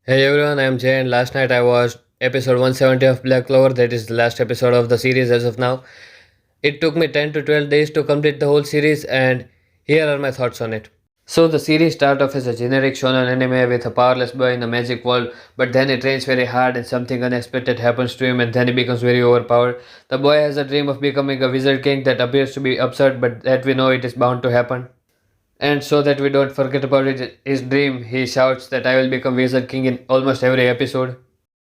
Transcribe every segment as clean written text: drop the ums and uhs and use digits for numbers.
Hey everyone, I'm Jay, and last night I watched episode 170 of Black Clover. That is the last episode of the series as of now. It took me 10 to 12 days to complete the whole series, and here are my thoughts on it. So, the series starts off as a generic shonen anime with a powerless boy in a magic world, but then he trains very hard and something unexpected happens to him, and then he becomes very overpowered. The boy has a dream of becoming a wizard king that appears to be absurd, but that we know it is bound to happen. And so that we don't forget about his dream, he shouts that I will become Wizard King in almost every episode.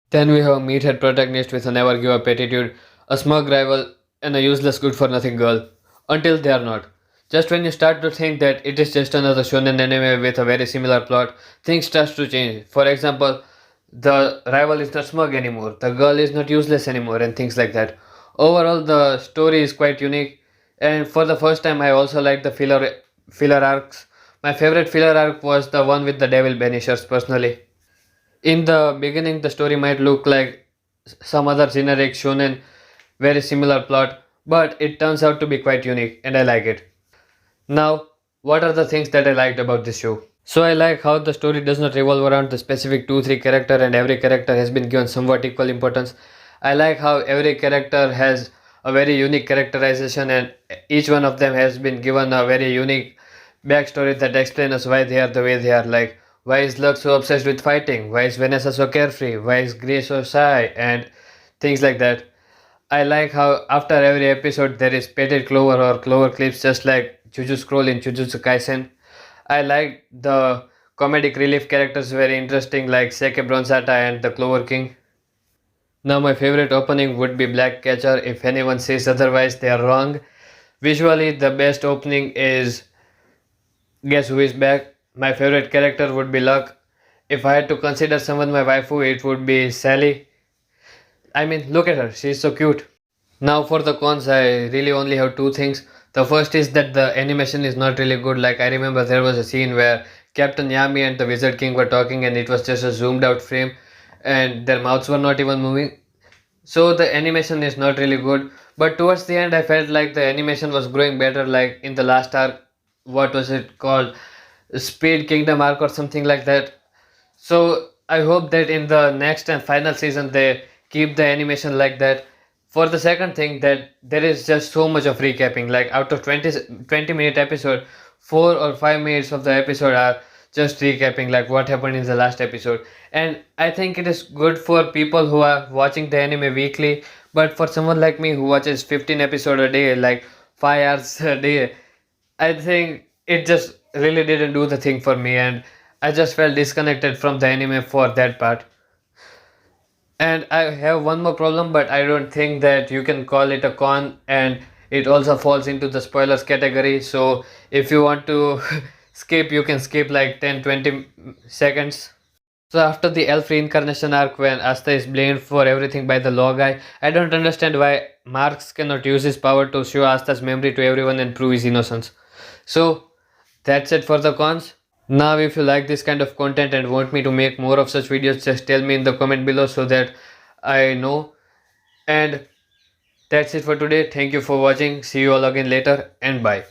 Then we have a meathead protagonist with a never give up attitude, a smug rival, and a useless good for nothing girl. Until they are not. Just when you start to think that it is just another shonen anime with a very similar plot, things start to change. For example, the rival is not smug anymore, the girl is not useless anymore, and things like that. Overall, the story is quite unique, and for the first time, I also like the filler arcs. My favorite filler arc was the one with the Devil Banishers, personally. In the beginning, the story might look like some other generic shonen, very similar plot, but it turns out to be quite unique, and I like it. Now, what are the things that I liked about this show? So I like how the story does not revolve around the specific 2-3 character and every character has been given somewhat equal importance. I like how every character has a very unique characterization and each one of them has been given a very unique backstory that explains us why they are the way they are. Like, why is Lux so obsessed with fighting? Why is Vanessa so carefree? Why is Grace so shy? And things like that. I like how after every episode there is Petted Clover or Clover clips just like Jujutsu Scroll in Jujutsu Kaisen. I like the comedic relief characters very interesting like Seke Bronzata and the Clover King. Now my favorite opening would be Black Catcher. If anyone says otherwise, they are wrong. Visually, the best opening is Guess Who Is Back. My favorite character would be Luck. If I had to consider someone my waifu, it would be Sally. I mean, look at her, she's so cute. Now for the cons, I really only have two things. The first is that the animation is not really good. Like I remember there was a scene where Captain Yami and the Wizard King were talking and it was just a zoomed out frame and their mouths were not even moving. So the animation is not really good. But towards the end I felt like the animation was growing better, like in the last arc, what was it called? Speed Kingdom arc or something like that. So I hope that in the next and final season they keep the animation like that. For the second thing, that there is just so much of recapping. Like out of 20 minute episode, 4 or 5 minutes of the episode are just recapping like what happened in the last episode. And I think it is good for people who are watching the anime weekly. But for someone like me who watches 15 episode a day, like 5 hours a day, I think it just really didn't do the thing for me, and I just felt disconnected from the anime for that part. And I have one more problem, but I don't think that you can call it a con, and it also falls into the spoilers category. So if you want to skip, you can skip like 10-20 seconds. So after the elf reincarnation arc when Asta is blamed for everything by the law guy, I don't understand why Marx cannot use his power to show Asta's memory to everyone and prove his innocence. So that's it for the cons. Now if you like this kind of content and want me to make more of such videos, just tell me in the comment below so that I know. And that's it for today. Thank you for watching. See you all again later and bye.